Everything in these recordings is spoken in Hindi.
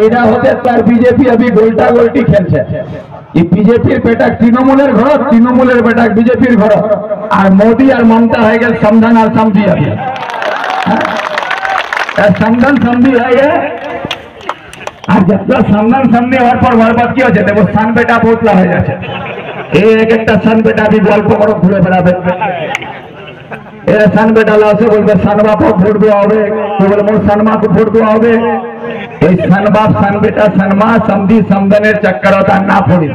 এরা হতে তার বিজেপি अभी গোলটা গোলটি খেলছে। এই বিজেপির বেটা তৃণমূলের ঘর, তৃণমূলের বেটা বিজেপির ঘর, আর মোদি আর মমতা হয়ে গেল সমধান আর সমঝি। समधन समझी है আর যতটা समधन समझी হওয়ার পর বরবাদ কি হচ্ছে দেখো সান বেটা পোতলা হয়ে যাচ্ছে। एक একটা সান বেটা भी গল্প করে ঘুরে বেড়াবে। এরা সান বেটা লাসে বলবে সান বাপকে ভোট দেওয়া হবে, কেউ বলে মোর সান মাকে ভোট দেওয়া হবে। এই সান বাপ সান बेटा सन मां समझी समधनेर चक्कर होता ना फोड़ी।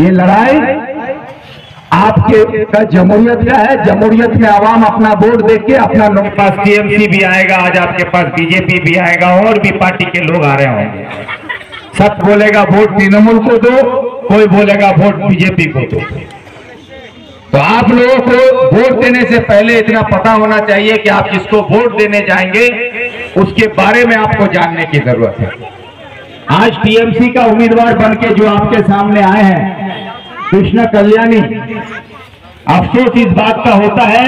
ये लड़ाई आपके का जमहूरियत का है। जमहूरियत में आवाम अपना वोट देके अपना लोग पास टीएमसी भी आएगा, आज आपके पास बीजेपी भी आएगा और भी पार्टी के लोग आ रहे होंगे। सब बोलेगा वोट तृणमूल को दो, कोई बोलेगा वोट बीजेपी को दो। तो आप लोगों को वोट देने से पहले इतना पता होना चाहिए कि आप जिसको वोट देने जाएंगे उसके बारे में आपको जानने की जरूरत है। आज टीएमसी का उम्मीदवार बनके जो आपके सामने आए हैं कृष्ण कल्याणी, अफसोस इस बात का होता है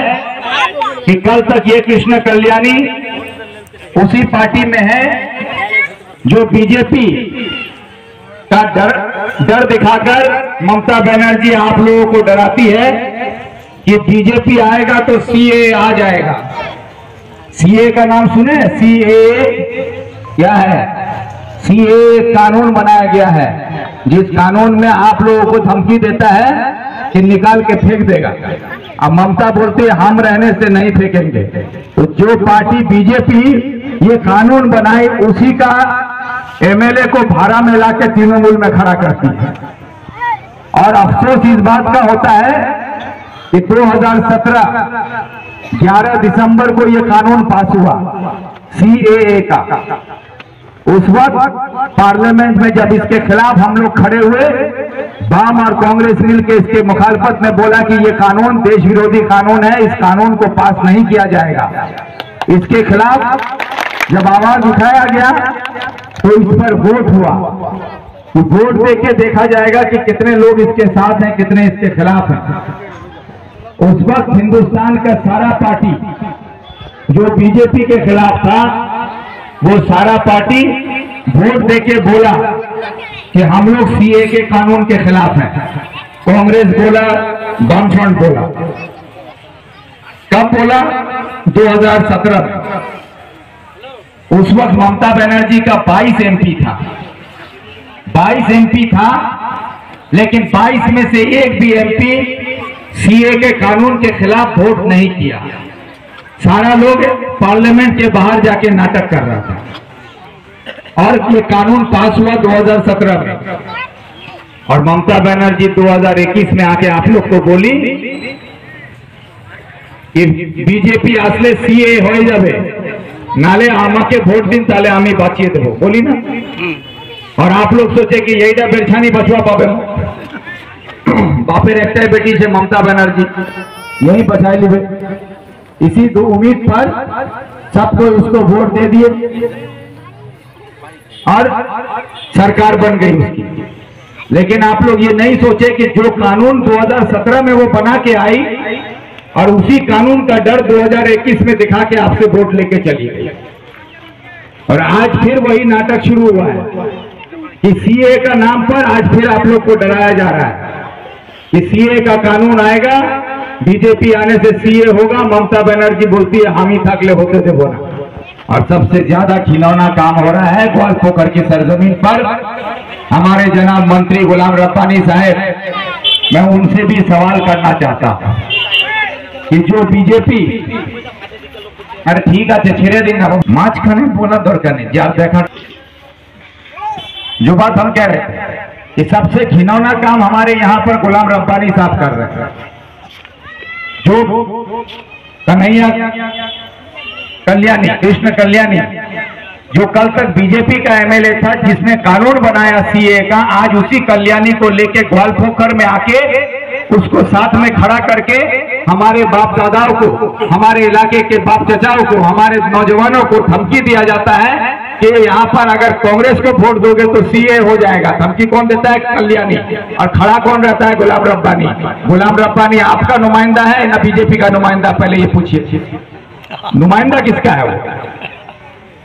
कि कल तक ये कृष्ण कल्याणी उसी पार्टी में है जो बीजेपी का डर दिखाकर ममता बनर्जी आप लोगों को डराती है कि बीजेपी आएगा तो सीए आ जाएगा। सीए का नाम सुने? सीए क्या है? सीए कानून बनाया गया है जिस कानून में आप लोगों को धमकी देता है कि निकाल के फेंक देगा। अब ममता बोलती है हम रहने से नहीं फेंकेंगे। तो जो पार्टी बीजेपी ये कानून बनाई उसी का एमएलए को भाड़ा में लाकर तृणमूल में खड़ा करती है। और अफसोस इस बात का होता है कि 2017 11 दिसंबर को ये कानून पास हुआ सीएए का। उस वक्त पार्लियामेंट में जब इसके खिलाफ हम लोग खड़े हुए, वाम और कांग्रेस मिलकर इसके मुखालफत में बोला कि ये कानून देश विरोधी कानून है, इस कानून को पास नहीं किया जाएगा। इसके खिलाफ जब आवाज उठाया गया तो इस पर वोट हुआ। तो वोट देके देखा जाएगा कि कितने लोग इसके साथ हैं, कितने इसके खिलाफ हैं। उस वक्त हिंदुस्तान का सारा पार्टी जो बीजेपी के खिलाफ था वो सारा पार्टी वोट देके बोला कि हम लोग सीए के कानून के खिलाफ हैं। कांग्रेस बोला, वामफ्रंट बोला। कब बोला? 2017। उस वक्त ममता बनर्जी का 22 एमपी था, 22 एमपी था, लेकिन 22 में से एक भी एमपी सीए के कानून के खिलाफ वोट नहीं किया। सारा लोग पार्लियामेंट के बाहर जाके नाटक कर रहा था। और ये कानून पास हुआ 2017 में और ममता बनर्जी 2021 में आके आप लोग को बोली कि बीजेपी आसले सीए हो जाबे नाले आमाके भोट दिन ताले आमी बाँचिए देबो बोली ना। और आप लोग सोचे कि यही बेरछानी बचवा पाबे बापेर एकटाई बेटी से ममता बनर्जी यही बचाई लीबे। इसी दो उम्मीद पर सबको उसको वोट दे दिए और सरकार बन गई उसकी। लेकिन आप लोग ये नहीं सोचे कि जो कानून 2017 में वो बना के आई और उसी कानून का डर 2021 में दिखा के आपसे वोट लेके चली गई। और आज फिर वही नाटक शुरू हुआ है कि सीए का नाम पर आज फिर आप लोग को डराया जा रहा है कि सीए का कानून आएगा, बीजेपी आने से सीए होगा। ममता बनर्जी बोलती है हम ही थकले होते थे बोला। और सबसे ज्यादा खिलौना काम हो रहा है ग्वालपोखर की सरजमीन पर। हमारे जनाब मंत्री गुलाम रब्बानी साहब, मैं उनसे भी सवाल करना चाहता हूं कि जो बीजेपी अरे ठीक है छेड़े दिन ना माछ खाने बोला दरकार नहीं जार देखा। जो बात हम कह रहे थे कि सबसे घिनौना काम हमारे यहाँ पर गुलाम रब्बानी साहब कर रहे हैं। जो कन्हैया कल्याणी, कृष्ण कल्याणी, जो कल तक बीजेपी का एमएलए था जिसने कानून बनाया सीए का, आज उसी कल्याणी को लेके ग्वालपोखर में आके उसको साथ में खड़ा करके हमारे बाप दादाओं को, हमारे इलाके के बाप चचाओं को, हमारे नौजवानों को धमकी दिया जाता है कि यहाँ पर अगर कांग्रेस को वोट दोगे तो सीए हो जाएगा। धमकी कौन देता है? कल्याणी। और खड़ा कौन रहता है? गुलाम रब्बानी। गुलाम रब्बानी आपका नुमाइंदा है ना बीजेपी का नुमाइंदा? पहले ये पूछिए नुमाइंदा किसका है वो?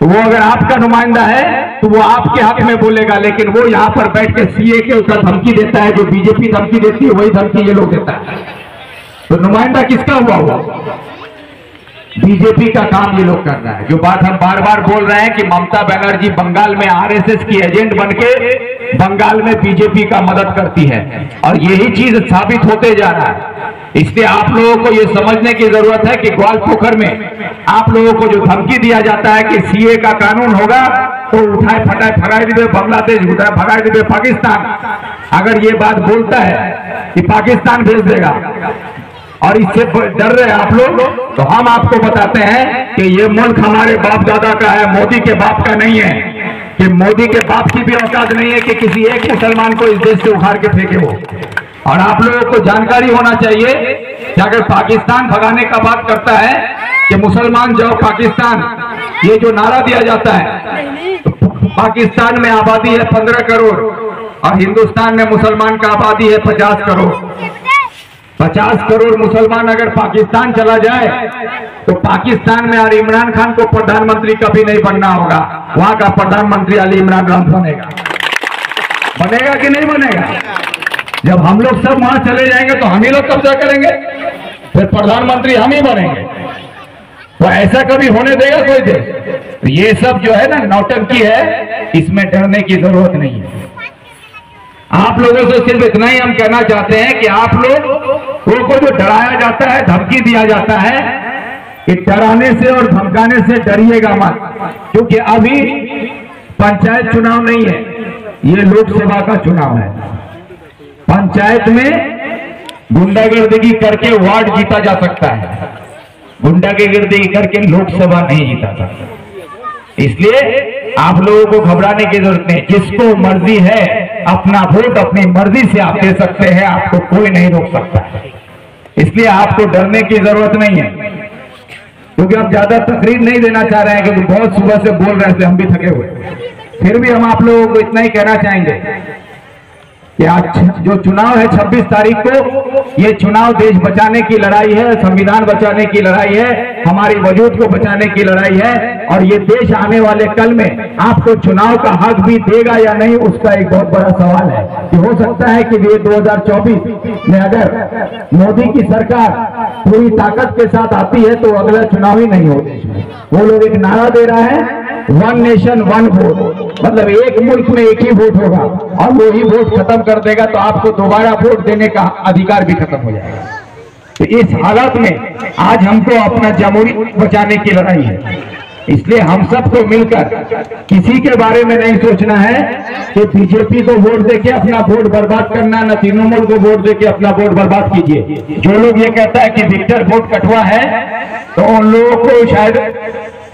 तो वो अगर आपका नुमाइंदा है तो वो आपके हक में बोलेगा, लेकिन वो यहाँ पर बैठ के सीए के ऊपर धमकी देता है, जो बीजेपी धमकी देती है वही धमकी ये लोग देता है। तो नुमाइंदा किसका हुआ? बीजेपी का काम ये लोग कर रहा है। जो बात हम बार बार बोल रहे हैं कि ममता बनर्जी बंगाल में आरएसएस की एजेंट बनके बंगाल में बीजेपी का मदद करती है, और यही चीज साबित होते जा रहा है। इसलिए आप लोगों को ये समझने की जरूरत है कि ग्वालपोखर में आप लोगों को जो धमकी दिया जाता है कि सीए का कानून होगा तो उठाए फटाए भगाए दिए बांग्लादेश, उठाए भगाए दिए पाकिस्तान, अगर ये बात बोलता है कि पाकिस्तान भेज देगा और इससे डर रहे आप लोग, तो हम आपको बताते हैं कि ये मुल्क हमारे बाप दादा का है, मोदी के बाप का नहीं है। कि मोदी के बाप की भी औकात नहीं है कि किसी एक मुसलमान को इस देश से उखाड़ के फेंके वो। और आप लोगों को जानकारी होना चाहिए कि अगर पाकिस्तान भगाने का बात करता है कि मुसलमान जाओ पाकिस्तान, ये जो नारा दिया जाता है, तो पाकिस्तान में आबादी है 15 करोड़ और हिंदुस्तान में मुसलमान का आबादी है 50 करोड़। 50 करोड़ मुसलमान अगर पाकिस्तान चला जाए तो पाकिस्तान में अली इमरान खान को प्रधानमंत्री कभी नहीं बनना होगा, वहां का प्रधानमंत्री अली इमरान खान बनेगा। बनेगा कि नहीं बनेगा? जब हम लोग सब वहां चले जाएंगे तो हम ही लोग कब्जा करेंगे, फिर प्रधानमंत्री हम ही बनेंगे। तो ऐसा कभी होने देगा कोई देश? तो ये सब जो है ना नौटंकी है, इसमें डरने की जरूरत नहीं है। आप लोगों से सिर्फ इतना ही हम कहना चाहते हैं कि आप लोगों को जो डराया जाता है, धमकी दिया जाता है, कि डराने से और धमकाने से डरिएगा मत, क्योंकि अभी पंचायत चुनाव नहीं है, ये लोकसभा का चुनाव है। पंचायत में गुंडागर्दी करके वार्ड जीता जा सकता है, गुंडागर्दी करके लोकसभा नहीं जीता सकता। इसलिए आप लोगों को घबराने की जरूरत नहीं। जिसको मर्जी है अपना वोट अपनी मर्जी से आप दे सकते हैं, आपको कोई नहीं रोक सकता है। इसलिए आपको डरने की जरूरत नहीं है, क्योंकि हम ज्यादा तकरीर नहीं देना चाह रहे हैं, क्योंकि बहुत सुबह से बोल रहे थे, हम भी थके हुए। फिर भी हम आप लोगों को इतना ही कहना चाहेंगे कि आज जो चुनाव है 26 तारीख को, ये चुनाव देश बचाने की लड़ाई है, संविधान बचाने की लड़ाई है, हमारी वजूद को बचाने की लड़ाई है। और ये देश आने वाले कल में आपको चुनाव का हक भी देगा या नहीं, उसका एक बहुत बड़ा सवाल है। कि हो सकता है कि ये 2024 में अगर मोदी की सरकार पूरी ताकत के साथ आती है तो अगला चुनाव ही नहीं हो देश में। वो लोग एक नारा दे रहा है, 1 नेशन 1 वोट, मतलब एक मुल्क में एक ही वोट होगा, और वो ही वोट खत्म कर देगा तो आपको दोबारा वोट देने का अधिकार भी खत्म हो जाएगा। तो इस हालत में आज हमको अपना जमहूरियत बचाने की लड़ाई है। इसलिए हम सबको मिलकर किसी के बारे में नहीं सोचना है कि बीजेपी को वोट देके अपना वोट बर्बाद करना, न तृणमूल को वोट देके अपना वोट बर्बाद कीजिए। जो लोग ये कहता है कि विक्टर वोट कटवा है, तो उन लोगों को शायद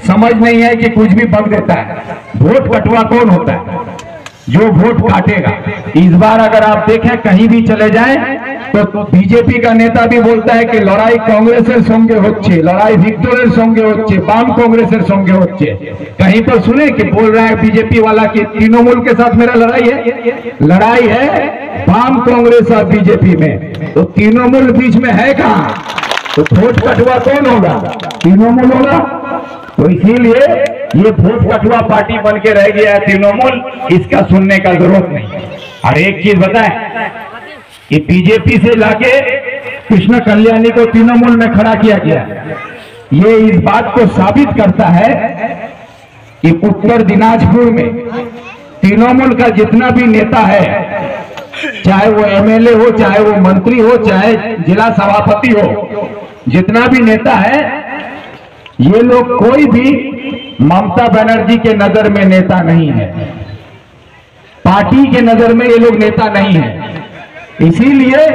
समझ नहीं है कि कुछ भी बक देता है। वोट कटवा कौन होता है? जो वोट काटेगा। इस बार अगर आप देखें कहीं भी चले जाएं तो बीजेपी का नेता भी बोलता है कि लड़ाई कांग्रेसের संगे होच्छे, लड़ाई विक्टोरेর संगे होच्छे, वाम कांग्रेसের संगे होच्छे। कहीं पर सुने कि बोल रहा है बीजेपी वाला कि तृणमूल के साथ मेरा लड़ाई है? लड़ाई है वाम कांग्रेस और बीजेपी में। तो तृणमूल बीच में है कहां? तो वोट कटवा कौन होगा? तृणमूल होगा। तो इसीलिए ये वोट कटवा पार्टी बन के रह गया है तृणमूल, इसका सुनने का जरूरत नहीं। और एक चीज बताएं कि बीजेपी से लाके कृष्ण कल्याणी को तृणमूल में खड़ा किया गया, ये इस बात को साबित करता है कि उत्तर दिनाजपुर में तृणमूल का जितना भी नेता है, चाहे वो एमएलए हो, चाहे वो मंत्री हो, चाहे जिला सभापति हो, जितना भी नेता है, ये लोग कोई भी ममता बनर्जी के नजर में नेता नहीं है, पार्टी के नजर में ये लोग नेता नहीं है। इसीलिए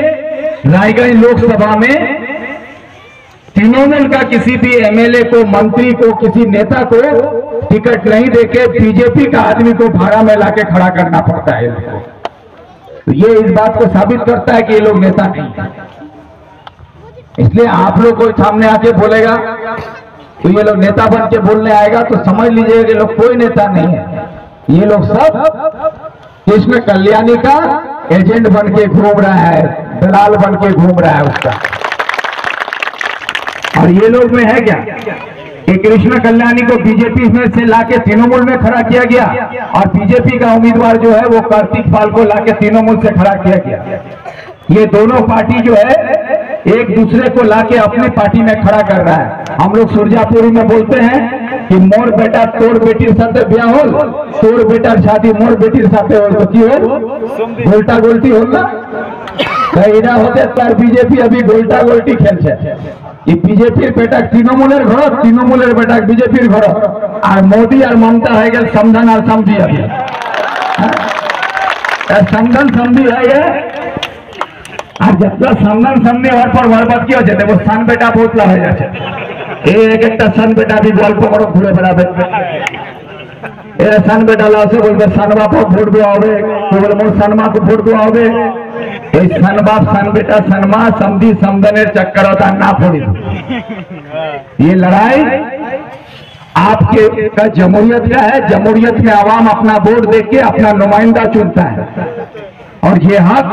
रायगंज लोकसभा में तृणमूल का किसी भी एमएलए को, मंत्री को, किसी नेता को टिकट नहीं देके बीजेपी का आदमी को भाड़ा में लाके खड़ा करना पड़ता है। तो ये इस बात को साबित करता है कि ये लोग नेता नहीं है। इसलिए आप लोग कोई सामने आके बोलेगा तो ये लोग नेता बन के बोलने आएगा तो समझ लीजिएगा कि लोग कोई नेता नहीं है। ये लोग सब कृष्ण कल्याणी का एजेंट बन के घूम रहा है, दलाल बन के घूम रहा है उसका। और ये लोग में है क्या कि कृष्ण कल्याणी को बीजेपी में से लाके तृणमूल में खड़ा किया गया और बीजेपी का उम्मीदवार जो है वो कार्तिक पाल को लाके तृणमूल से खड़ा किया गया। ये दोनों पार्टी जो है एक दूसरे को लाके अपनी पार्टी में खड़ा कर रहा है। हम लोग सुरजापुरी में बोलते हैं कि मोर बेटा तोर बेटीर साथे ब्याह होल, तोर बेटार शादी मोर बेटीर साथे होल, तो की होल गोल्टा गोल्टी होल ना कईरा होते तार बीजेपी अभी गोल्टा गोल्टी खेलছে। ये बीजेपीर बेटा तृणमूलेर घर, तृणमूलेर बेटा बीजेपीर घर, और मोदी और ममता है गए समधन और समझी अभी समधन समझी है ये। আর যতটা সম্মান সামনে হওয়ার পর বরবাদ কি হচ্ছে দেখো সান বেটা বোতলা হয়ে যাচ্ছে। এই এক একটা সান বেটা আমি গল্প করে ঘুরে বেড়াবে, এরা সান বেটা লাসে বলবে সান বাপক ভোট দেওয়া হবে, বলবে মোর সান মা को ভোট দেওয়া হবে। এই সান বাপ সান বেটা সান মা समधी समधনের चक्कर होता ना पड़ी। ये लड़ाई आपके का जमहूरियत का है। जमहूरियत में आवाम अपना वोट देके अपना नुमाइंदा चुनता है और ये हक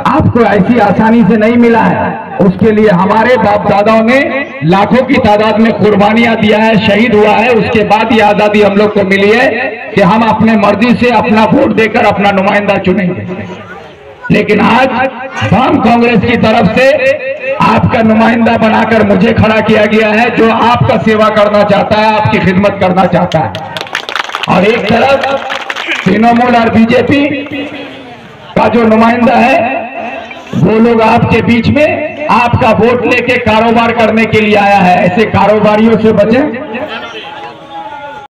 आपको ऐसी आसानी से नहीं मिला है। उसके लिए हमारे बाप दादाओं ने लाखों की तादाद में कुर्बानियां दिया है, शहीद हुआ है। उसके बाद ये आजादी हम लोग को मिली है कि हम अपने मर्जी से अपना वोट देकर अपना नुमाइंदा चुनेंगे। लेकिन आज वाम कांग्रेस की तरफ से आपका नुमाइंदा बनाकर मुझे खड़ा किया गया है, जो आपका सेवा करना चाहता है, आपकी खिदमत करना चाहता है। और एक तरफ तृणमूल और बीजेपी का जो नुमाइंदा है वो लोग आपके बीच में आपका वोट लेके कारोबार करने के लिए आया है। ऐसे कारोबारियों से बचें।